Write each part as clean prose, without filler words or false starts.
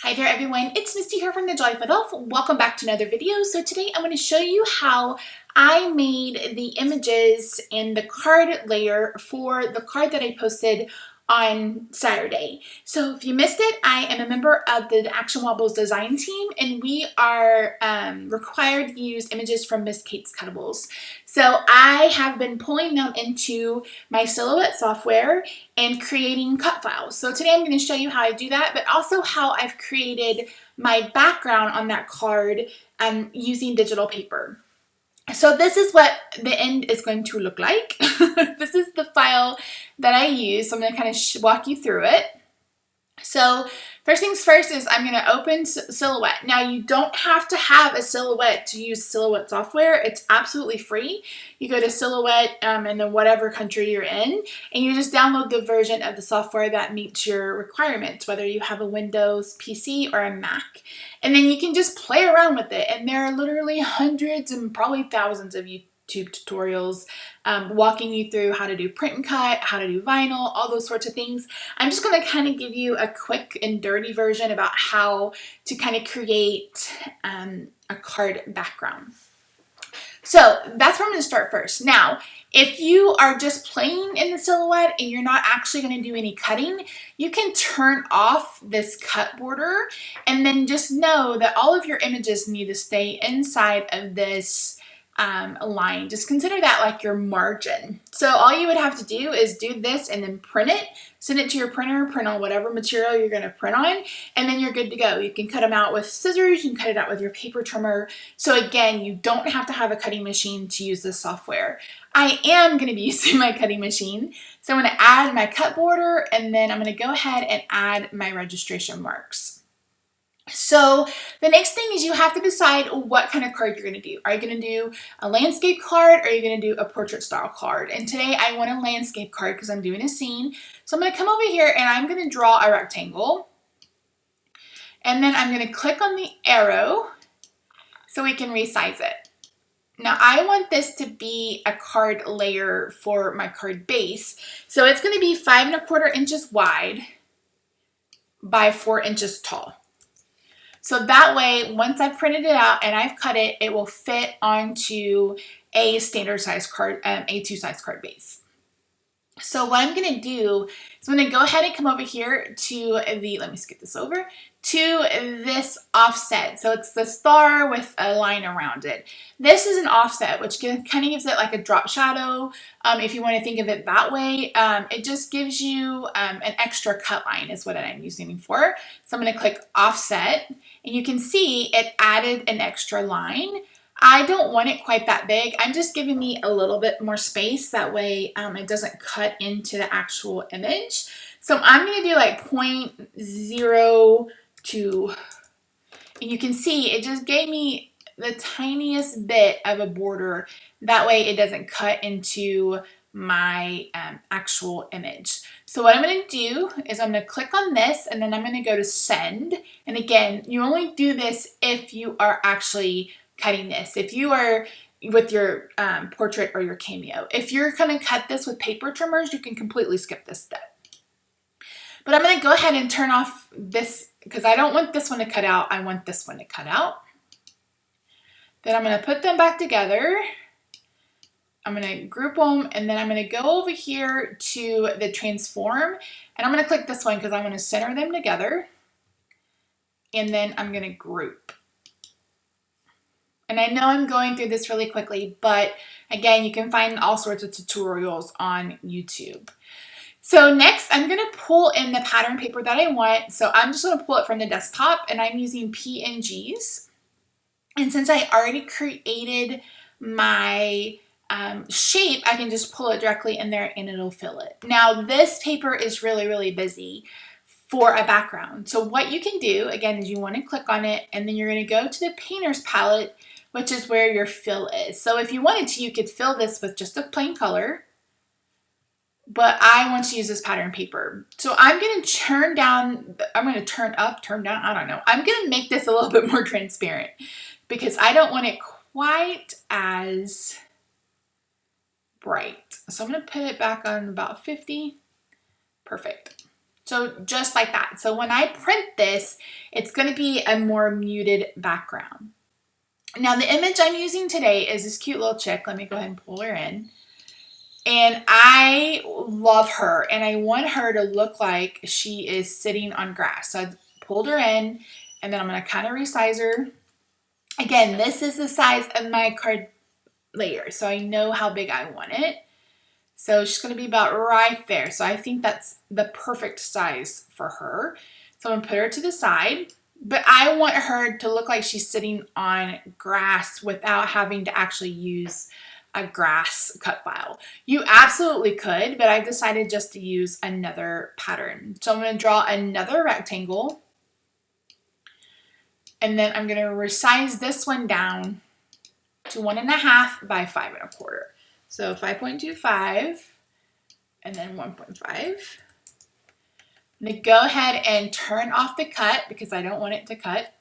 Hi there everyone, it's Misty here from TheJollyFatElf. Welcome back to another video. So today I'm going to show you how I made the images and the card layer for the card that I posted on Saturday. So if you missed it, I am a member of the Action Wobbles design team and we are required to use images from Miss Kate's Cuttables. So I have been pulling them into my Silhouette software and creating cut files. So today I'm going to show you how I do that, but also how I've created my background on that card using digital paper. So this is what the end is going to look like. This is the file that I use. So I'm going to kind of walk you through it. So first things first is I'm going to open Silhouette. Now you don't have to have a Silhouette to use Silhouette software. It's absolutely free. You go to Silhouette in whatever country you're in and you just download the version of the software that meets your requirements, whether you have a Windows PC or a Mac. And then you can just play around with it. And there are literally hundreds and probably thousands of YouTube tutorials walking you through how to do print and cut, how to do vinyl, all those sorts of things. I'm just going to kind of give you a quick and dirty version about how to kind of create a card background. So that's where I'm going to start first. Now, if you are just playing in the Silhouette and you're not actually going to do any cutting, you can turn off this cut border and then just know that all of your images need to stay inside of this line. Just consider that like your margin. So all you would have to do is do this and then print it, send it to your printer, print on whatever material you're going to print on, and then you're good to go. You can cut them out with scissors, you can cut it out with your paper trimmer. So again, you don't have to have a cutting machine to use this software. I am going to be using my cutting machine. So I'm going to add my cut border and then I'm going to go ahead and add my registration marks. So the next thing is you have to decide what kind of card you're going to do. Are you going to do a landscape card or are you going to do a portrait style card? And today I want a landscape card because I'm doing a scene. So I'm going to come over here and I'm going to draw a rectangle. And then I'm going to click on the arrow so we can resize it. Now I want this to be a card layer for my card base. So it's going to be 5¼ inches wide by 4 inches tall. So that way, once I've printed it out and I've cut it, it will fit onto a standard size card, A2 size card base. So what I'm going to do is I'm going to go ahead and come over here to the, let me skip this over, to this offset. So it's the star with a line around it. This is an offset, which kind of gives it like a drop shadow. If you want to think of it that way, it just gives you an extra cut line is what I'm using it for. So I'm going to click offset and you can see it added an extra line. I don't want it quite that big. I'm just giving me a little bit more space. That way it doesn't cut into the actual image. So I'm going to do like 0.02. And you can see it just gave me the tiniest bit of a border. That way it doesn't cut into my actual image. So what I'm going to do is I'm going to click on this and then I'm going to go to send. And again, you only do this if you are actually cutting this. If you are with your portrait or your cameo. If you're going to cut this with paper trimmers, you can completely skip this step. But I'm going to go ahead and turn off this because I don't want this one to cut out. I want this one to cut out. Then I'm going to put them back together. I'm going to group them and then I'm going to go over here to the transform and I'm going to click this one because I want to center them together. And then I'm going to group. And I know I'm going through this really quickly, but again, you can find all sorts of tutorials on YouTube. So next, I'm going to pull in the pattern paper that I want. So I'm just going to pull it from the desktop and I'm using PNGs. And since I already created my shape, I can just pull it directly in there and it'll fill it. Now this paper is really, really busy for a background. So what you can do, again, is you want to click on it and then you're going to go to the painter's palette, which is where your fill is. So if you wanted to, you could fill this with just a plain color, but I want to use this pattern paper. So I'm going to turn down, I'm going to turn up, turn down, I don't know. I'm going to make this a little bit more transparent because I don't want it quite as bright. So I'm going to put it back on about 50. Perfect. So just like that. So when I print this, it's going to be a more muted background. Now the image I'm using today is this cute little chick. Let me go ahead and pull her in. And I love her, and I want her to look like she is sitting on grass. So I pulled her in, and then I'm going to kind of resize her. Again, this is the size of my card layer, so I know how big I want it. So she's going to be about right there. So I think that's the perfect size for her. So I'm going to put her to the side, but I want her to look like she's sitting on grass without having to actually use a grass cut file. You absolutely could, but I've decided just to use another pattern. So I'm going to draw another rectangle, and then I'm going to resize this one down to 1.5 by 5.25. So 5.25 and then 1.5. I'm going to go ahead and turn off the cut because I don't want it to cut.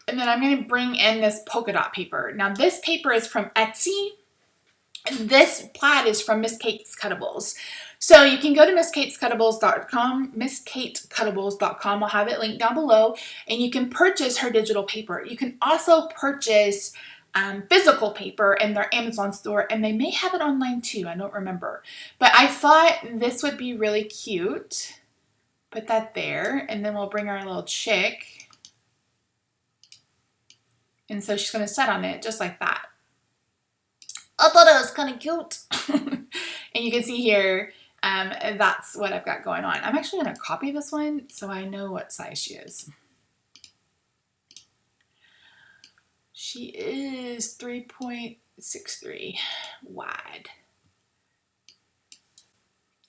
And then I'm going to bring in this polka dot paper. Now this paper is from Etsy. And this plaid is from Miss Kate's Cuttables. So you can go to misskatescuttables.com, misskatescuttables.com. I'll have it linked down below. And you can purchase her digital paper. You can also purchase physical paper in their Amazon store. And they may have it online too. I don't remember. But I thought this would be really cute. Put that there. And then we'll bring our little chick. And so she's going to sit on it just like that. I thought it was kind of cute. And you can see here, that's what I've got going on. I'm actually going to copy this one so I know what size she is. She is 3.63 wide.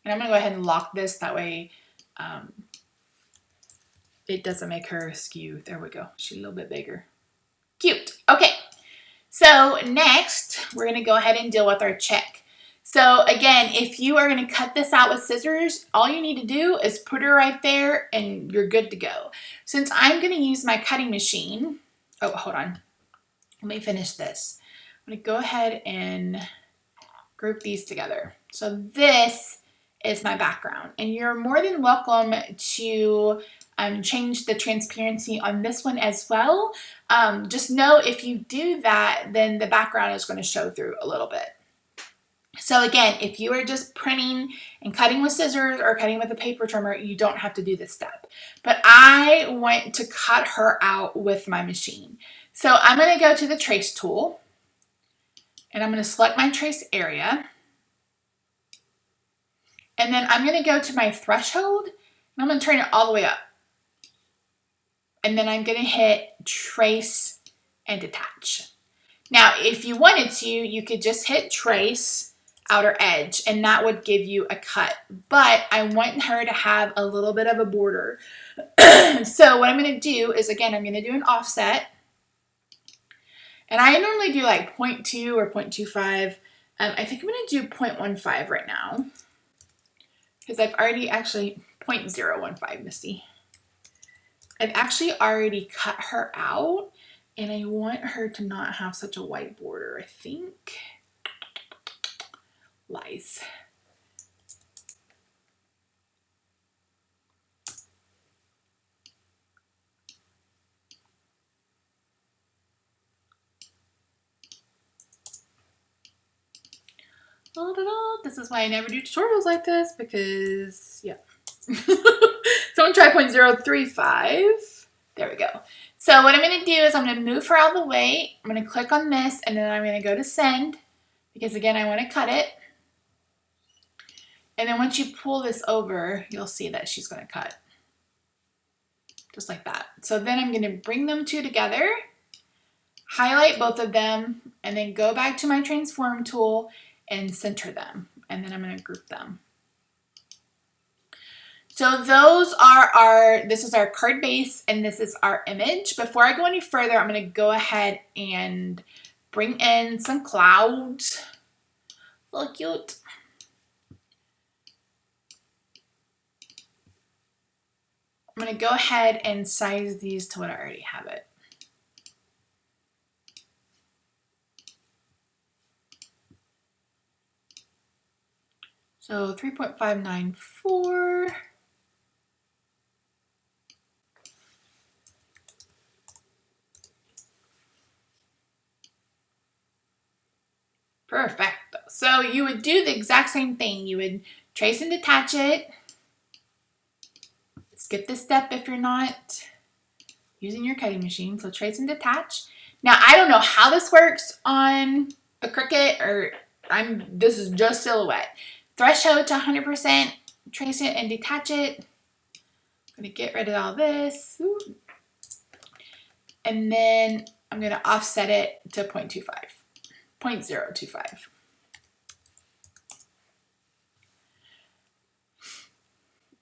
And I'm going to go ahead and lock this. That way it doesn't make her skew. There we go. She's a little bit bigger. Cute. Okay. So next, we're going to go ahead and deal with our check. So again, if you are going to cut this out with scissors, all you need to do is put her right there and you're good to go. Since I'm going to use my cutting machine, oh, hold on. Let me finish this. I'm going to go ahead and group these together. So this is my background, and you're more than welcome to change the transparency on this one as well. Just know if you do that, then the background is going to show through a little bit. So again, if you are just printing and cutting with scissors or cutting with a paper trimmer, you don't have to do this step. But I want to cut her out with my machine. So I'm going to go to the trace tool, and I'm going to select my trace area. And then I'm going to go to my threshold, and I'm going to turn it all the way up. And then I'm going to hit trace and detach. Now, if you wanted to, you could just hit trace outer edge, and that would give you a cut. But I want her to have a little bit of a border. So what I'm going to do is, again, I'm going to do an offset. And I normally do like 0.2 or 0.25. I think I'm going to do 0.15 right now. Because I've already actually, 0.015, Misty. I've actually already cut her out, and I want her to not have such a white border, I think. Lies. This is why I never do tutorials like this, because, yeah. So I'm going to try 0.035. There we go. So what I'm going to do is I'm going to move her out of the way. I'm going to click on this, and then I'm going to go to send, because again, I want to cut it. And then once you pull this over, you'll see that she's going to cut. Just like that. So then I'm going to bring them two together, highlight both of them, and then go back to my transform tool and center them. And then I'm going to group them. So those are this is our card base, and this is our image. Before I go any further, I'm going to go ahead and bring in some clouds. Look cute. I'm going to go ahead and size these to what I already have it. So 3.594. Perfect. So you would do the exact same thing. You would trace and detach it. Skip this step if you're not using your cutting machine. So trace and detach. Now I don't know how this works on the Cricut, or this is just silhouette. Threshold to 100%. Trace it and detach it. I'm gonna get rid of all this. Ooh. And then I'm gonna offset it to 0.25.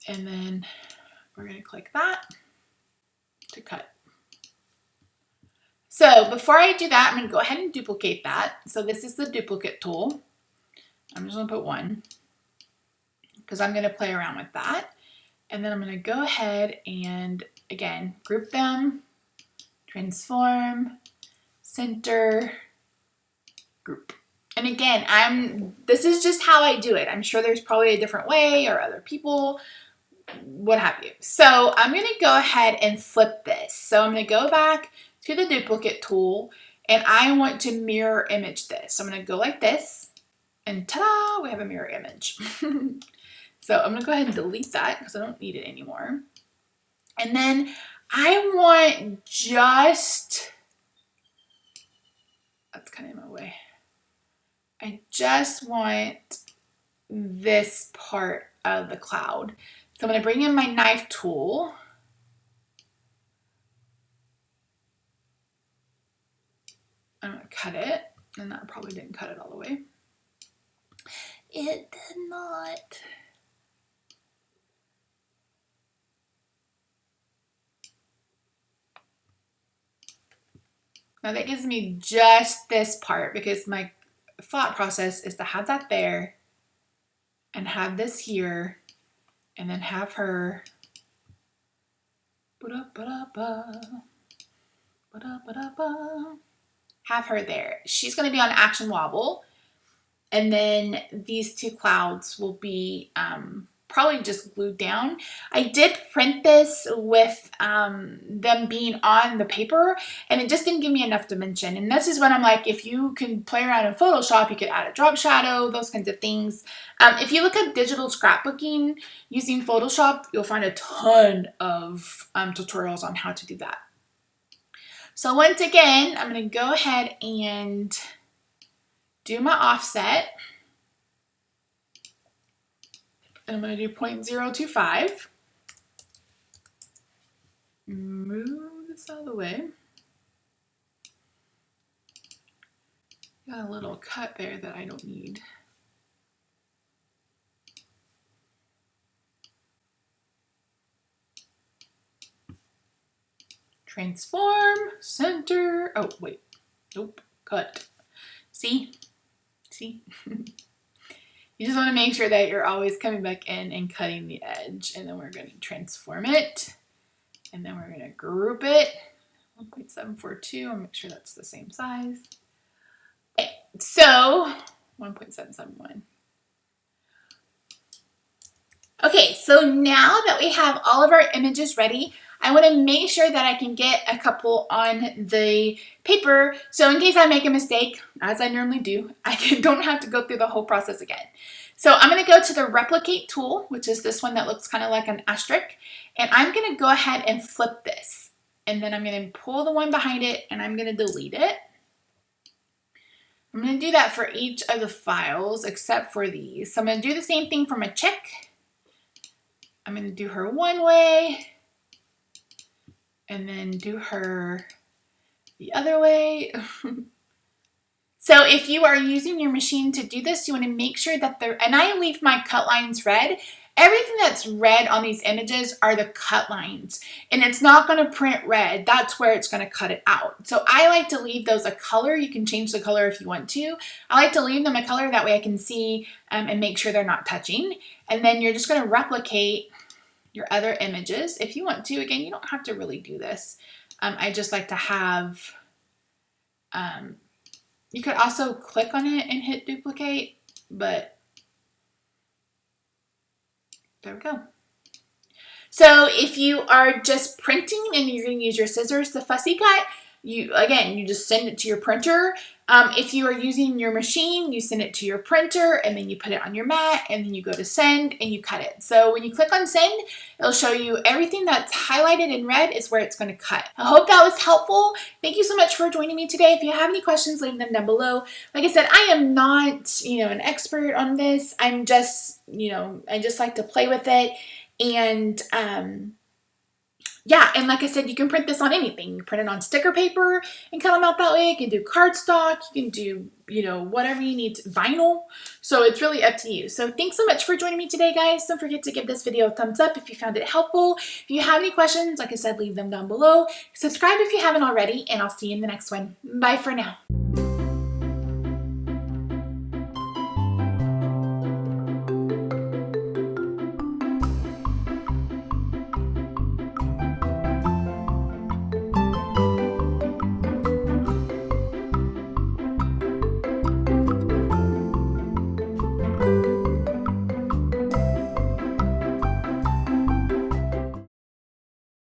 And then we're going to click that to cut. So before I do that, I'm going to go ahead and duplicate that. So this is the duplicate tool. I'm just going to put one because I'm going to play around with that. And then I'm going to go ahead and, again, group them, transform, center, group. And again, this is just how I do it. I'm sure there's probably a different way or other people, what have you. So I'm going to go ahead and flip this. So I'm going to go back to the duplicate tool and I want to mirror image this. So I'm going to go like this and ta-da, we have a mirror image. So I'm going to go ahead and delete that because I don't need it anymore. And then I want that's kind of in my way. I just want this part of the cloud. So I'm going to bring in my knife tool. I'm going to cut it, and that probably didn't cut it all the way. It did not. Now that gives me just this part because my thought process is to have that there and have this here and then have her have her there. She's going to be on action wobble, and then these two clouds will be probably just glued down. I did print this with them being on the paper, and it just didn't give me enough dimension. And this is when I'm like, if you can play around in Photoshop, you could add a drop shadow, those kinds of things. If you look up digital scrapbooking using Photoshop, you'll find a ton of tutorials on how to do that. So once again, I'm going to go ahead and do my offset. And I'm going to do 0.025. Move this out of the way. Got a little cut there that I don't need. Transform, center. Oh, wait. Nope. Cut. See? See? You just want to make sure that you're always coming back in and cutting the edge. And then we're going to transform it. And then we're going to group it. 1.742. I'll make sure that's the same size. Okay, so 1.771. Okay, so now that we have all of our images ready, I want to make sure that I can get a couple on the paper. So in case I make a mistake, as I normally do, I don't have to go through the whole process again. So I'm going to go to the replicate tool, which is this one that looks kind of like an asterisk. And I'm going to go ahead and flip this. And then I'm going to pull the one behind it and I'm going to delete it. I'm going to do that for each of the files except for these. So I'm going to do the same thing for my chick. I'm going to do her one way and then do her the other way. So if you are using your machine to do this, you want to make sure that and I leave my cut lines red. Everything that's red on these images are the cut lines, and it's not going to print red. That's where it's going to cut it out. So I like to leave those a color. You can change the color if you want to. I like to leave them a color, that way I can see and make sure they're not touching. And then you're just going to replicate your other images if you want to. Again, you don't have to really do this. I just like to have, you could also click on it and hit duplicate, but There we go. So if you are just printing and you're going to use your scissors to fussy cut, you just send it to your printer. If you are using your machine, you send it to your printer and then you put it on your mat and then you go to send and you cut it. So when you click on send, it'll show you everything that's highlighted in red is where it's going to cut. I hope that was helpful. Thank you so much for joining me today. If you have any questions, leave them down below. Like I said, I am not, an expert on this. I'm just, I just like to play with it. And yeah, and like I said, you can print this on anything. You print it on sticker paper and cut them out that way. You can do cardstock. You can do, whatever you need, vinyl. So it's really up to you. So thanks so much for joining me today, guys. Don't forget to give this video a thumbs up if you found it helpful. If you have any questions, like I said, leave them down below. Subscribe if you haven't already, and I'll see you in the next one. Bye for now.